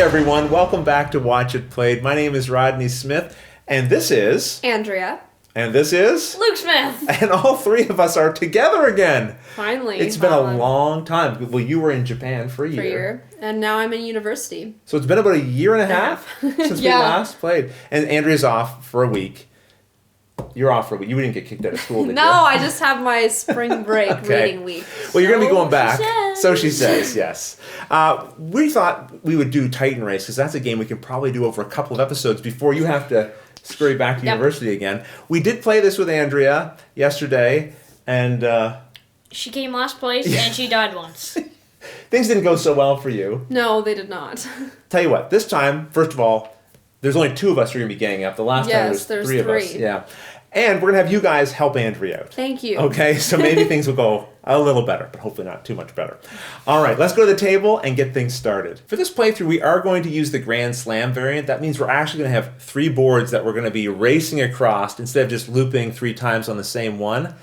everyone, welcome back to Watch It Played. My name is Rodney Smith, and this is... Andrea. And this is... Luke Smith. And all three of us are together again. Finally. It's been a long time. Well, you were in Japan for a year. And now I'm in university. So it's been about a year and a half since we last played. And Andrea's off for a week. You're off for a week. You didn't get kicked out of school, did you? No, I just have my spring break reading week. Well, you're going to be going back. So she says, yes. We thought we would do Titan Race because that's a game we can probably do over a couple of episodes before you have to scurry back to university again. We did play this with Andrea yesterday, and... she came last place, and she died once. Things didn't go so well for you. No, they did not. Tell you what, this time, first of all, there's only two of us who are going to be ganging up. The last time there's three of us. Yeah. And we're going to have you guys help Andrea out. Thank you. Okay, so maybe things will go a little better, but hopefully not too much better. All right, let's go to the table and get things started. For this playthrough, we are going to use the Grand Slam variant. That means we're actually going to have 3 boards that we're going to be racing across instead of just looping 3 times on the same one.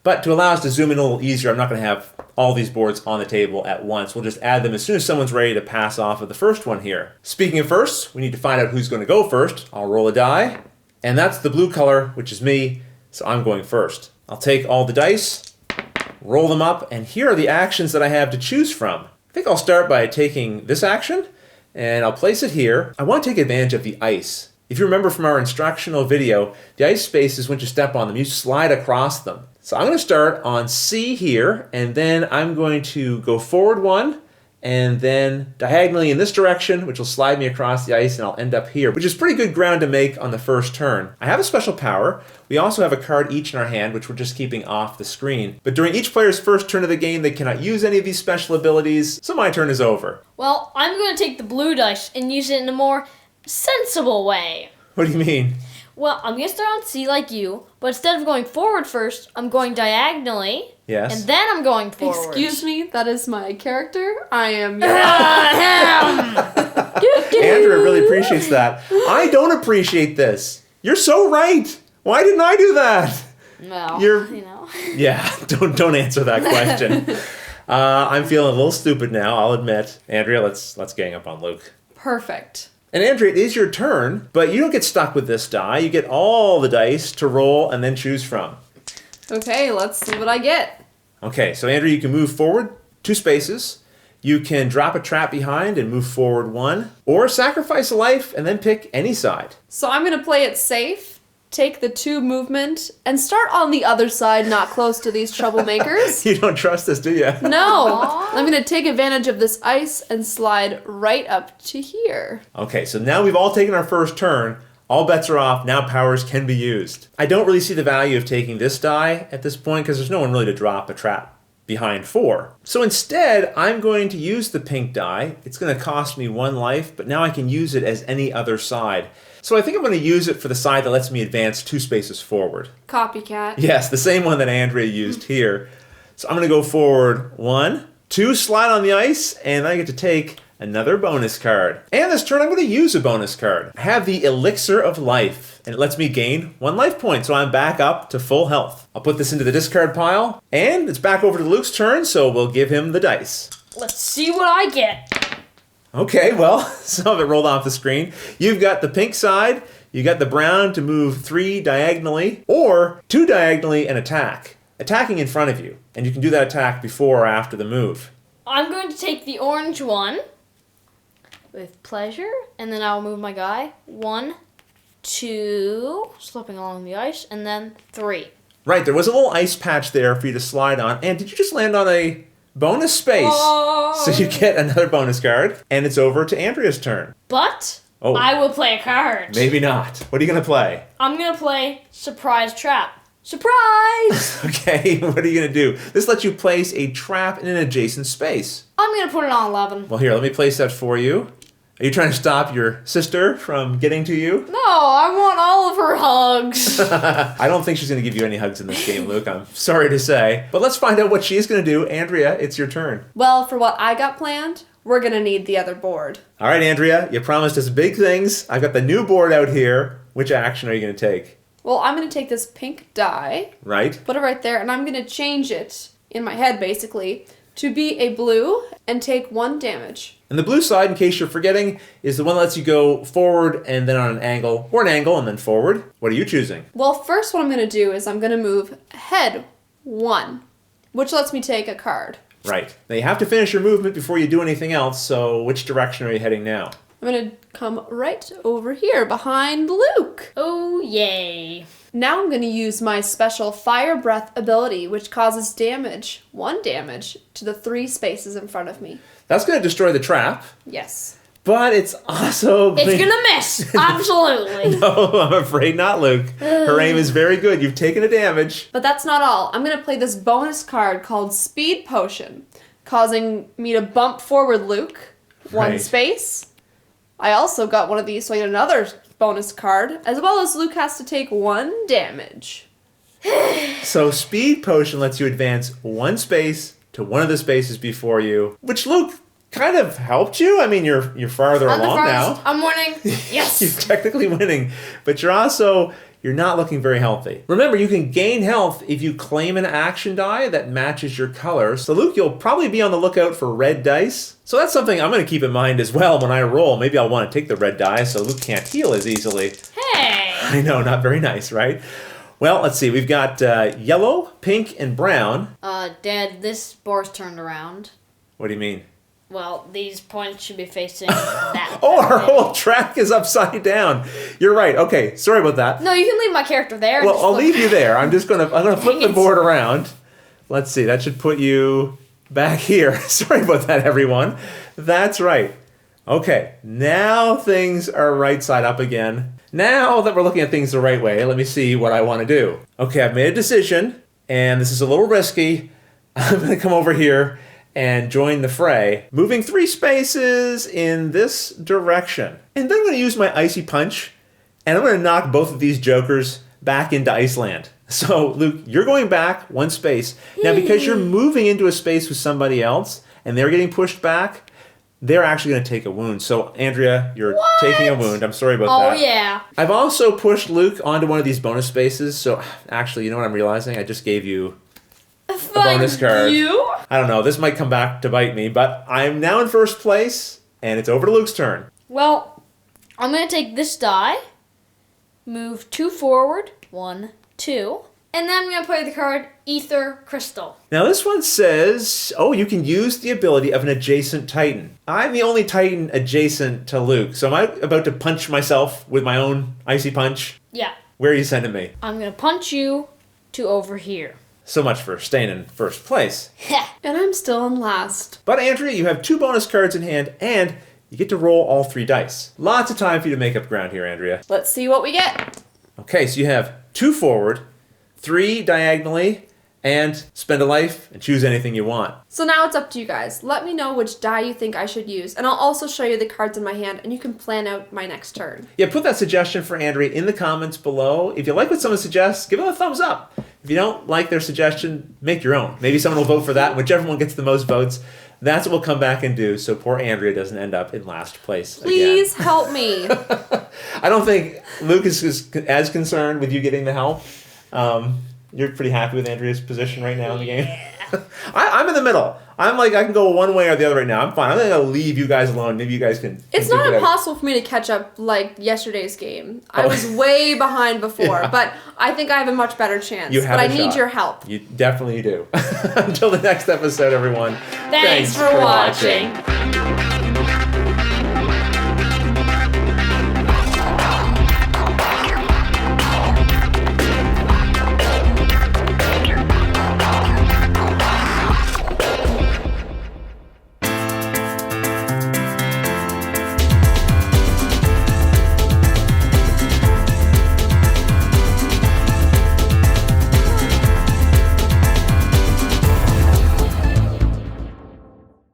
But to allow us to zoom in a little easier, I'm not going to have all these boards on the table at once. We'll just add them as soon as someone's ready to pass off of the first one here. Speaking of first, we need to find out who's going to go first. I'll roll a die, and that's the blue color, which is me, so I'm going first. I'll take all the dice, roll them up, and here are the actions that I have to choose from. I think I'll start by taking this action, and I'll place it here. I want to take advantage of the ice. If you remember from our instructional video, the ice spaces, once you step on them, you slide across them. So I'm going to start on C here, and then I'm going to go forward 1, and then diagonally in this direction, which will slide me across the ice, and I'll end up here, which is pretty good ground to make on the first turn. I have a special power. We also have a card each in our hand, which we're just keeping off the screen. But during each player's first turn of the game, they cannot use any of these special abilities, so my turn is over. Well, I'm going to take the blue dice and use it in a more sensible way. What do you mean? Well, I'm going to start on C like you, but instead of going forward first, I'm going diagonally. Yes. And then I'm going forward. Excuse me, that is my character. I am Andrea really appreciates that. I don't appreciate this. You're so right. Why didn't I do that? Well, you know. Yeah, don't answer that question. I'm feeling a little stupid now, I'll admit. Andrea, let's gang up on Luke. Perfect. And Andrea, it is your turn, but you don't get stuck with this die. You get all the dice to roll and then choose from. Okay, let's see what I get. Okay, so Andrea, you can move forward 2 spaces. You can drop a trap behind and move forward 1, or sacrifice a life and then pick any side. So I'm going to play it safe, take the 2 movement, and start on the other side, not close to these troublemakers. You don't trust us, do you? No. I'm going to take advantage of this ice and slide right up to here. Okay, so now we've all taken our first turn. All bets are off. Now powers can be used. I don't really see the value of taking this die at this point because there's no one really to drop a trap behind 4. So instead, I'm going to use the pink die. It's going to cost me 1 life, but now I can use it as any other side. So I think I'm going to use it for the side that lets me advance 2 spaces forward. Copycat. Yes, the same one that Andrea used here. So I'm going to go forward 1, 2, slide on the ice, and I get to take another bonus card. And this turn I'm going to use a bonus card. I have the Elixir of Life, and it lets me gain 1 life point, so I'm back up to full health. I'll put this into the discard pile, and it's back over to Luke's turn, so we'll give him the dice. Let's see what I get. Okay, well, some of it rolled off the screen. You've got the pink side, you got the brown to move 3 diagonally, or 2 diagonally and attack. Attacking in front of you, and you can do that attack before or after the move. I'm going to take the orange one with pleasure, and then I'll move my guy. 1, 2, slipping along the ice, and then 3. Right, there was a little ice patch there for you to slide on, and did you just land on a bonus space? Oh. So you get another bonus card, and it's over to Andrea's turn. But I will play a card. Maybe not. What are you going to play? I'm going to play Surprise Trap. Surprise! Okay, what are you going to do? This lets you place a trap in an adjacent space. I'm going to put it on 11. Well, here, let me place that for you. Are you trying to stop your sister from getting to you? No, I want all of her hugs. I don't think she's going to give you any hugs in this game, Luke. I'm sorry to say. But let's find out what she's going to do. Andrea, it's your turn. Well, for what I got planned, we're going to need the other board. All right, Andrea, you promised us big things. I've got the new board out here. Which action are you going to take? Well, I'm going to take this pink die. Right. Put it right there, and I'm going to change it, in my head basically, to be a blue and take 1 damage. And the blue side, in case you're forgetting, is the one that lets you go forward and then on an angle, or an angle and then forward. What are you choosing? Well, first what I'm going to do is I'm going to move ahead 1, which lets me take a card. Right. Now you have to finish your movement before you do anything else, so which direction are you heading now? I'm going to come right over here behind Luke. Oh, yay. Now I'm going to use my special Fire Breath ability, which causes damage, 1 damage, to the 3 spaces in front of me. That's going to destroy the trap, Yes. but it's also... It's gonna miss. Absolutely. No, I'm afraid not, Luke. Her aim is very good. You've taken a damage. But that's not all. I'm going to play this bonus card called Speed Potion, causing me to bump forward Luke 1 Right. space. I also got one of these, so I get another bonus card, as well as Luke has to take 1 damage. So Speed Potion lets you advance 1 space to one of the spaces before you, which, Luke, kind of helped you. I mean, you're farther I'm the along first. now. I'm winning. Yes. You're technically winning, but you're not looking very healthy. Remember, you can gain health if you claim an action die that matches your color. So Luke, you'll probably be on the lookout for red dice. So that's something I'm going to keep in mind as well when I roll. Maybe I'll want to take the red die so Luke can't heal as easily. Hey. I know, not very nice, right? Well, let's see. We've got yellow, pink, and brown. Dad, this board's turned around. What do you mean? Well, these points should be facing that Oh, our way. whole track is upside down. You're right. Okay, sorry about that. No, you can leave my character there. and Well, just I'll flip leave you back. there. I'm gonna flip the Dang it. board around. Let's see. That should put you back here. Sorry about that, everyone. That's right. Okay, now things are right side up again. Now that we're looking at things the right way, let me see what I want to do. Okay, I've made a decision, and this is a little risky. I'm gonna come over here and join the fray, moving 3 spaces in this direction. And then I'm gonna use my Icy Punch, and I'm gonna knock both of these jokers back into Iceland. So, Luke, you're going back 1 space. Now, because you're moving into a space with somebody else, and they're getting pushed back, they're actually gonna take a wound. So, Andrea, you're What? taking a wound. I'm sorry about Oh, that. yeah. I've also pushed Luke onto one of these bonus spaces, so actually, you know what I'm realizing? I just gave you bonus card. You? I don't know, this might come back to bite me, but I'm now in first place, and it's over to Luke's turn. Well, I'm going to take this die, move 2 forward, 1, 2, and then I'm going to play the card Ether Crystal. Now this one says, you can use the ability of an adjacent Titan. I'm the only Titan adjacent to Luke, so am I about to punch myself with my own Icy Punch? Yeah. Where are you sending me? I'm going to punch you to over here. So much for staying in first place. And I'm still in last. But Andrea, you have 2 bonus cards in hand, and you get to roll all 3 dice. Lots of time for you to make up ground here, Andrea. Let's see what we get. Okay, so you have 2 forward, 3 diagonally, and spend a life and choose anything you want. So now it's up to you guys. Let me know which die you think I should use, and I'll also show you the cards in my hand, and you can plan out my next turn. Yeah, put that suggestion for Andrea in the comments below. If you like what someone suggests, give them a thumbs up. If you don't like their suggestion, make your own. Maybe someone will vote for that. Whichever one gets the most votes, that's what we'll come back and do, so poor Andrea doesn't end up in last place Please help me. again. I don't think Luke is as concerned with you getting the help. You're pretty happy with Andrea's position right now in the game? I'm in the middle. I'm like, I can go one way or the other right now. I'm fine. I'm going to leave you guys alone. Maybe you guys can... It's do not whatever. impossible for me to catch up like yesterday's game. I Oh. was way behind before, Yeah. but I think I have a much better chance. You have but a I need shot. your help. You definitely do. Until the next episode, everyone. Thanks for watching.